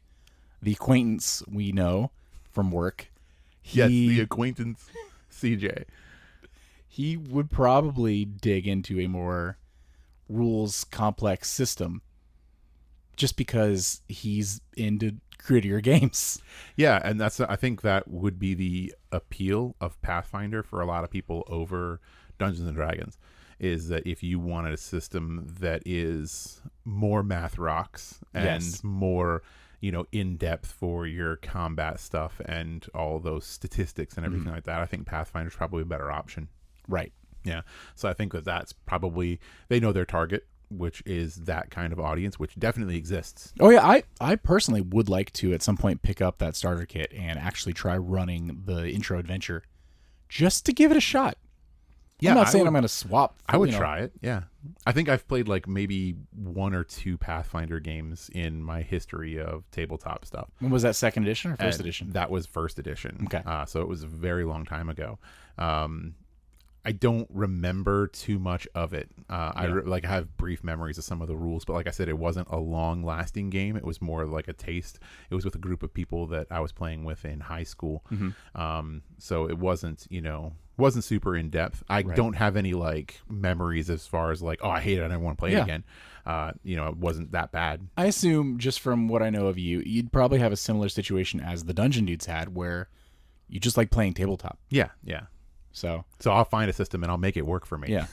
the acquaintance we know from work. Yes, the acquaintance CJ. He would probably dig into a more rules complex system just because he's into grittier games. Yeah, and I think that would be the appeal of Pathfinder for a lot of people over Dungeons and Dragons, is that if you wanted a system that is more math rocks and more, in depth for your combat stuff and all those statistics and everything like that, I think Pathfinder's probably a better option. Right. Yeah. So I think that's probably, they know their target, which is that kind of audience, which definitely exists. Oh, yeah. I personally would like to at some point pick up that starter kit and actually try running the intro adventure just to give it a shot. Yeah, I'm not saying I'm going to swap. I would try it. Yeah. I think I've played like maybe 1 or 2 Pathfinder games in my history of tabletop stuff. When was that, second edition or first edition? That was first edition. Okay. So it was a very long time ago. I don't remember too much of it. I have brief memories of some of the rules, but like I said, it wasn't a long-lasting game. It was more like a taste. It was with a group of people that I was playing with in high school. So it wasn't, wasn't super in depth. I don't have any like memories as far as like, oh, I hate it, I never want to play it again. It wasn't that bad. I assume, just from what I know of you, you'd probably have a similar situation as the Dungeon Dudes had, where you just like playing tabletop. Yeah. So I'll find a system and I'll make it work for me. Yeah.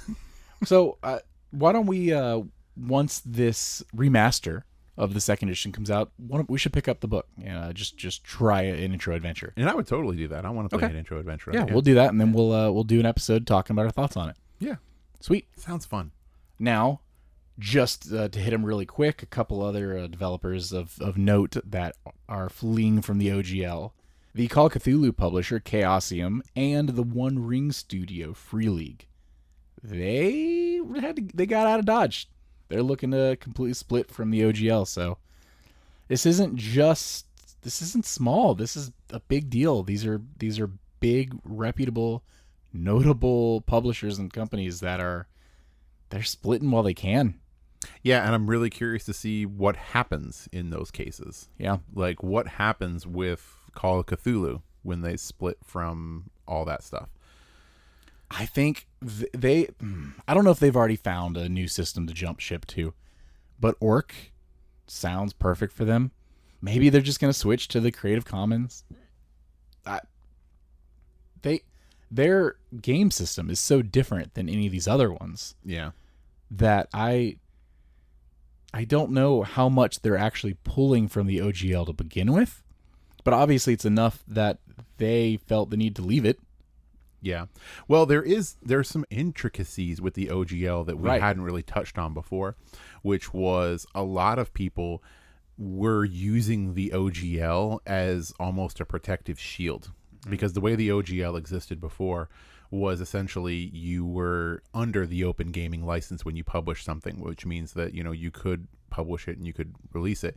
So why don't we, once this remaster of the second edition comes out, we should pick up the book and just try an intro adventure. And I would totally do that. I want to play an intro adventure. Yeah, we'll do that, and then we'll do an episode talking about our thoughts on it. Yeah. Sweet. Sounds fun. Now, just to hit them really quick, a couple other developers of note that are fleeing from the OGL. The Call of Cthulhu publisher, Chaosium, and the One Ring studio, Free League. They got out of Dodge. They're looking to completely split from the OGL, so This isn't small. This is a big deal. These are big, reputable, notable publishers and companies they're splitting while they can. Yeah, and I'm really curious to see what happens in those cases. Yeah. Like what happens with Call of Cthulhu when they split from all that stuff. I think I don't know if they've already found a new system to jump ship to, but Orc sounds perfect for them. Maybe they're just going to switch to the Creative Commons. Their game system is so different than any of these other ones. Yeah. That I don't know how much they're actually pulling from the OGL to begin with, but obviously it's enough that they felt the need to leave it. Yeah. Well, there's some intricacies with the OGL that we Right. hadn't really touched on before, which was a lot of people were using the OGL as almost a protective shield, because the way the OGL existed before was essentially you were under the open gaming license when you publish something, which means that, you could publish it and you could release it.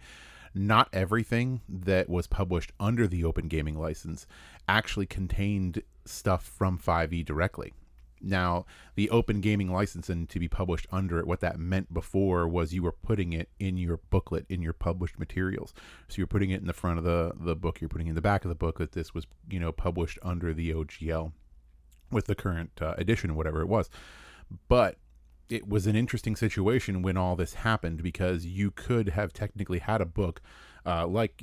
Not everything that was published under the open gaming license actually contained stuff from 5e directly. Now, the open gaming license and to be published under it, what that meant before was you were putting it in your booklet, in your published materials. So you're putting it in the front of the book, you're putting it in the back of the book that this was, published under the OGL with the current edition, whatever it was. But it was an interesting situation when all this happened, because you could have technically had a book like,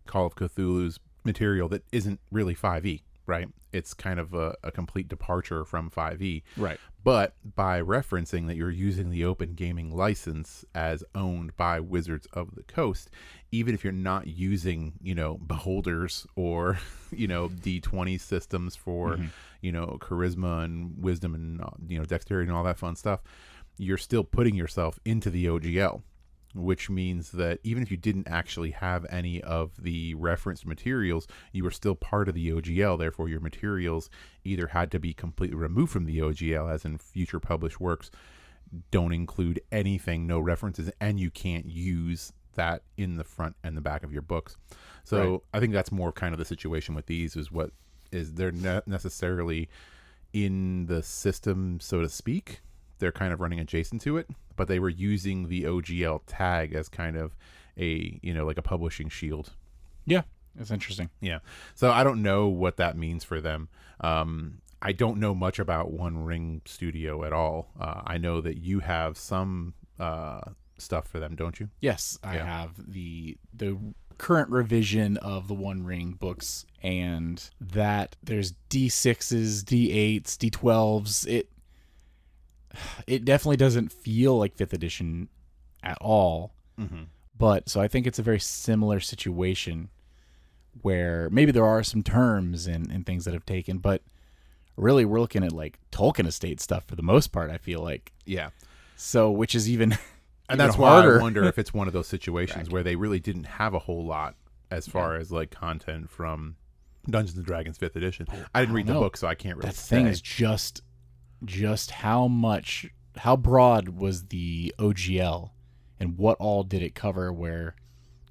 Call of Cthulhu's material that isn't really 5e, right? It's kind of a complete departure from 5e. Right. But by referencing that you're using the open gaming license as owned by Wizards of the Coast, even if you're not using, beholders or, D20 systems for, charisma and wisdom and, dexterity and all that fun stuff, you're still putting yourself into the OGL, which means that even if you didn't actually have any of the referenced materials, you were still part of the OGL. Therefore, your materials either had to be completely removed from the OGL, as in future published works don't include anything, no references, and you can't use that in the front and the back of your books. So right. I think that's more kind of the situation with these, is what is they're not necessarily in the system, so to speak. They're kind of running adjacent to it, but they were using the OGL tag as kind of a, like a publishing shield. Yeah, that's interesting. Yeah. So I don't know what that means for them. I don't know much about One Ring Studio at all. I know that you have some stuff for them, don't you? Yes, I have the current revision of the One Ring books, and that there's D6s, D8s, D12s. It definitely doesn't feel like 5th edition at all. Mm-hmm. But so I think it's a very similar situation where maybe there are some terms and things that have taken, but really we're looking at like Tolkien estate stuff for the most part, I feel like. Yeah. So, which is even and that's harder. Why I wonder if it's one of those situations where they really didn't have a whole lot as far as like content from Dungeons and Dragons 5th edition. I didn't read the book, so I can't really say. That thing is just how broad was the OGL and what all did it cover, where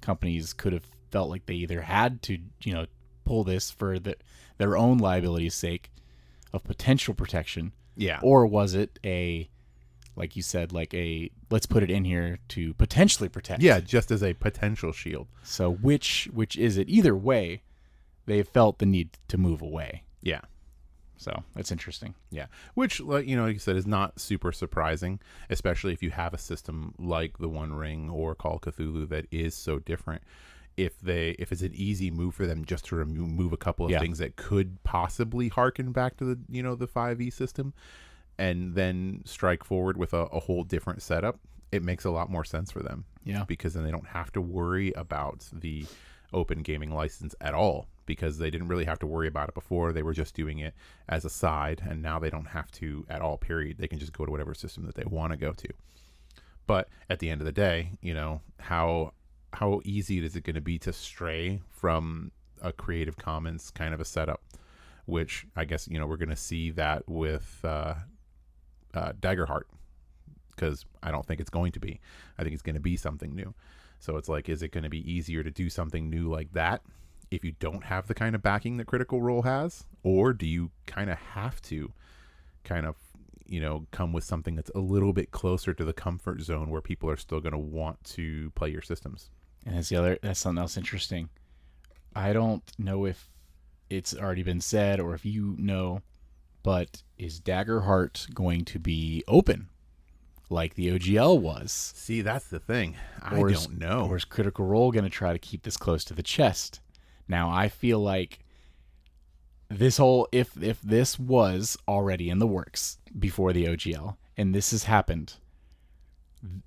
companies could have felt like they either had to, pull this for their own liability's sake of potential protection. Yeah. Or was it like you said, let's put it in here to potentially protect. Yeah, just as a potential shield. So which is it? Either way, they felt the need to move away. Yeah. So that's interesting. Yeah. Which, like you said, is not super surprising, especially if you have a system like the One Ring or Call of Cthulhu that is so different. If it's an easy move for them just to remove a couple of things that could possibly harken back to the, the 5e system, and then strike forward with a whole different setup, it makes a lot more sense for them. Yeah. Because then they don't have to worry about the open gaming license at all, because they didn't really have to worry about it before. They were just doing it as a side, and now they don't have to at all, period. They can just go to whatever system that they want to go to. But at the end of the day, how easy is it going to be to stray from a Creative Commons kind of a setup, which I guess, we're going to see that with Daggerheart, because I don't think it's going to be. I think it's going to be something new. So it's like, is it going to be easier to do something new like that if you don't have the kind of backing that Critical Role has? Or do you kind of have to kind of, come with something that's a little bit closer to the comfort zone where people are still going to want to play your systems? And that's something else interesting. I don't know if it's already been said or if you know, but is Daggerheart going to be open like the OGL was? See, that's the thing. I don't know. Or is Critical Role going to try to keep this close to the chest? Now, I feel like if this was already in the works before the OGL and this has happened,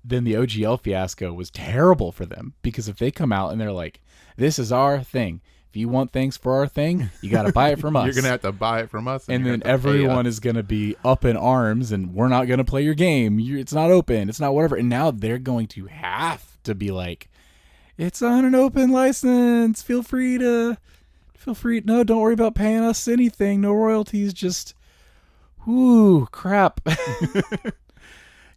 then the OGL fiasco was terrible for them, because if they come out and they're like, this is our thing. If you want things for our thing, you got to buy it from us. You're going to have to buy it from us. And then everyone is going to be up in arms and we're not going to play your game. It's not open. It's not whatever. And now they're going to have to be like, it's on an open license. Feel free. No, don't worry about paying us anything. No royalties. Just, ooh, crap.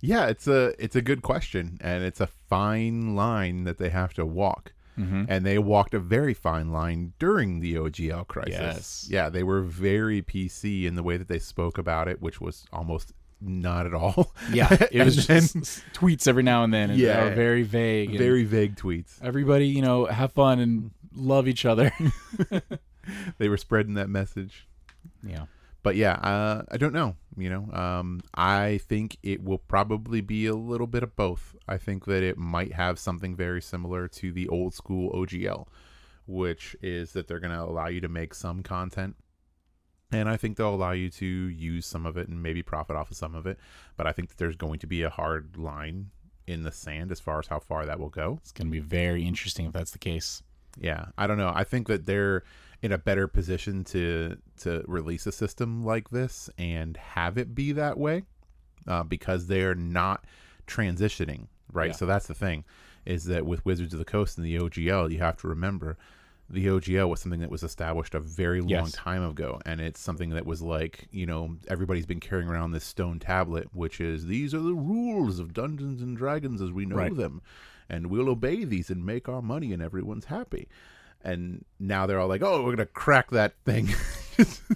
Yeah, it's a good question. And it's a fine line that they have to walk. Mm-hmm. And they walked a very fine line during the OGL crisis. Yes. Yeah, they were very PC in the way that they spoke about it, which was almost not at all. Yeah, it was just tweets every now and then. And they were very vague. Very vague tweets. Everybody, have fun and love each other. They were spreading that message. Yeah. But yeah, I don't know. I think it will probably be a little bit of both. I think that it might have something very similar to the old school OGL, which is that they're going to allow you to make some content. And I think they'll allow you to use some of it and maybe profit off of some of it. But I think that there's going to be a hard line in the sand as far as how far that will go. It's going to be very interesting if that's the case. Yeah, I don't know. I think that they're in a better position to release a system like this and have it be that way because they're not transitioning, right? Yeah. So that's the thing, is that with Wizards of the Coast and the OGL, you have to remember the OGL was something that was established a very long time ago, and it's something that was like, everybody's been carrying around this stone tablet, which is, these are the rules of Dungeons and Dragons as we know them, and we'll obey these and make our money and everyone's happy. And now they're all like, "Oh, we're gonna crack that thing.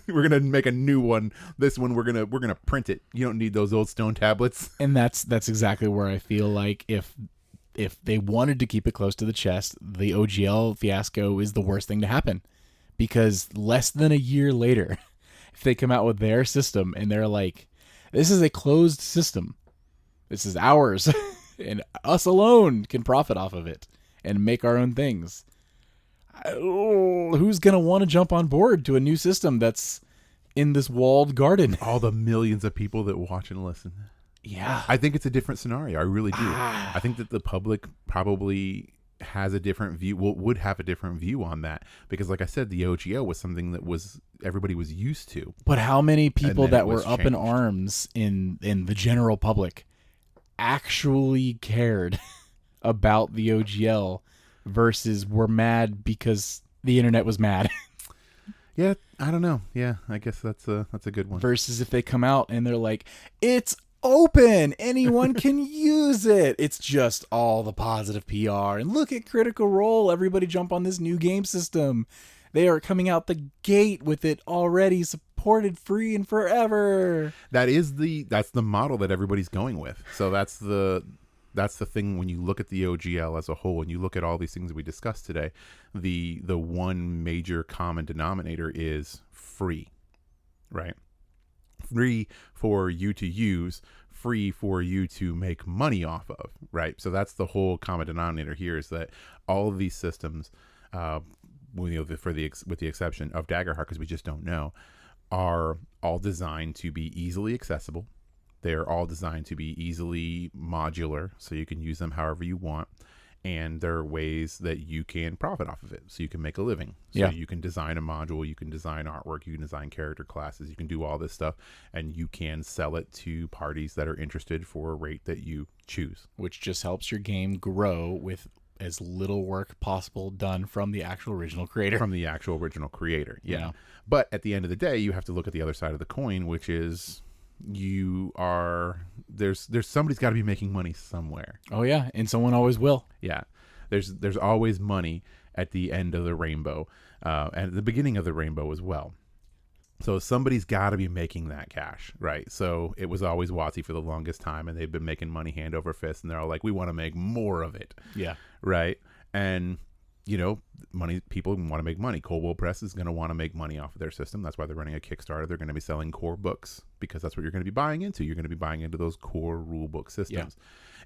We're gonna make a new one. This one, we're gonna print it. You don't need those old stone tablets." And that's exactly where I feel like if they wanted to keep it close to the chest, the OGL fiasco is the worst thing to happen, because less than a year later, if they come out with their system and they're like, "This is a closed system. This is ours, and us alone can profit off of it and make our own things." Who's going to want to jump on board to a new system that's in this walled garden? All the millions of people that watch and listen. Yeah. I think it's a different scenario. I really do. I think that the public probably has a different view, would have a different view on that. Because like I said, the OGL was something that everybody was used to. But how many people that were up in arms in the general public actually cared about the OGL versus were mad because the internet was mad? Yeah, I don't know. Yeah, I guess that's a good one. Versus if they come out and they're like, it's open, anyone can use it. It's just all the positive PR. And look at Critical Role. Everybody jump on this new game system. They are coming out the gate with it already supported free and forever. That's the model that everybody's going with. So that's the thing when you look at the OGL as a whole and you look at all these things that we discussed today, the one major common denominator is free, right? Free for you to use, free for you to make money off of, right? So that's the whole common denominator here, is that all of these systems, with the exception of Daggerheart, because we just don't know, are all designed to be easily accessible. They're all designed to be easily modular, so you can use them however you want. And there are ways that you can profit off of it, so you can make a living. So you can design a module, you can design artwork, you can design character classes, you can do all this stuff, and you can sell it to parties that are interested for a rate that you choose. Which just helps your game grow with as little work possible done from the actual original creator. Yeah. But at the end of the day, you have to look at the other side of the coin, which is there's somebody's got to be making money somewhere. Oh yeah, and someone always will. Yeah. There's always money at the end of the rainbow, and at the beginning of the rainbow as well. So somebody's got to be making that cash, right? So it was always WOTC for the longest time, and they've been making money hand over fist, and they're all like, we want to make more of it. Yeah. Right? And, you know, people want to make money. Coldwell Press is going to want to make money off of their system. That's why they're running a Kickstarter. They're going to be selling core books because that's what you're going to be buying into. You're going to be buying into those core rule book systems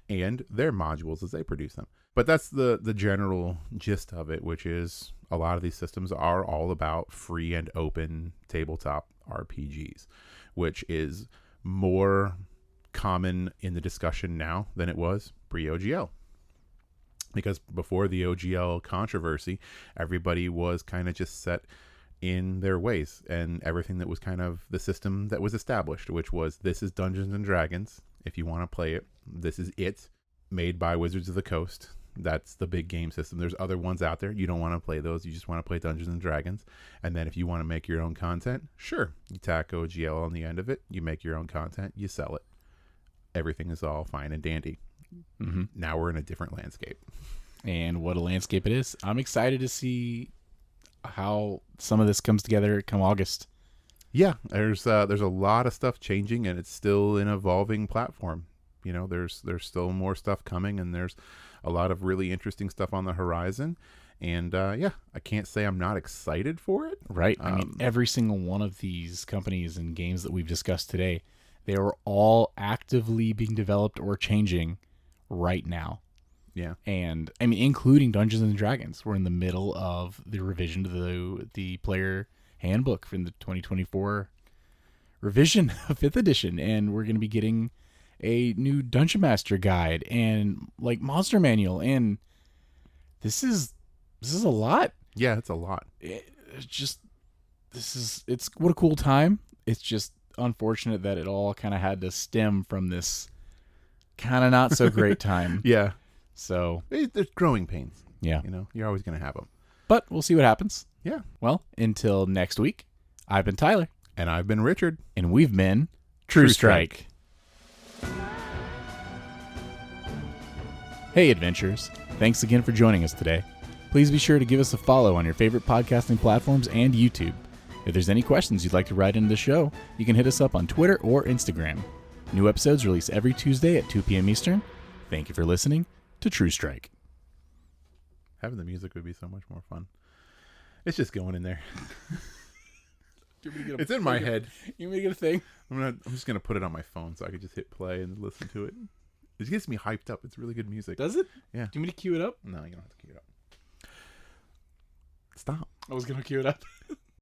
and their modules as they produce them. But that's the general gist of it, which is a lot of these systems are all about free and open tabletop RPGs, which is more common in the discussion now than it was pre-OGL. Because before the OGL controversy, everybody was kind of just set in their ways, and everything that was kind of the system that was established, which was, this is Dungeons and Dragons. If you want to play it, this is it, made by Wizards of the Coast. That's the big game system. There's other ones out there. You don't want to play those. You just want to play Dungeons and Dragons. And then if you want to make your own content, sure, you tack OGL on the end of it. You make your own content. You sell it. Everything is all fine and dandy. Mm-hmm. Now we're in a different landscape. And what a landscape it is. I'm excited to see how some of this comes together come August. Yeah, there's a lot of stuff changing, and it's still an evolving platform. You know, there's still more stuff coming, and there's a lot of really interesting stuff on the horizon. And I can't say I'm not excited for it. Right. I mean, every single one of these companies and games that we've discussed today, they are all actively being developed or changing right now. Yeah. And I mean, including Dungeons and Dragons. We're in the middle of the revision to the player handbook from the 2024 revision of 5th edition. And we're going to be getting a new Dungeon Master guide and like monster manual. And this is a lot. Yeah, it's a lot. It's what a cool time. It's just unfortunate that it all kind of had to stem from this kind of not so great time. Yeah. So There's growing pains. Yeah. You know, you're always going to have them. But we'll see what happens. Yeah. Well, until next week, I've been Tyler. And I've been Richard. And we've been True Strike. Hey, adventurers. Thanks again for joining us today. Please be sure to give us a follow on your favorite podcasting platforms and YouTube. If there's any questions you'd like to write into the show, you can hit us up on Twitter or Instagram. New episodes release every Tuesday at 2 p.m. Eastern. Thank you for listening to True Strike. Having the music would be so much more fun. It's just going in there. It's in my head. You want me to get a thing? I'm just gonna put it on my phone so I could just hit play and listen to it. It gets me hyped up. It's really good music. Does it? Yeah. Do you want me to cue it up? No, you don't have to cue it up. Stop. I was gonna cue it up.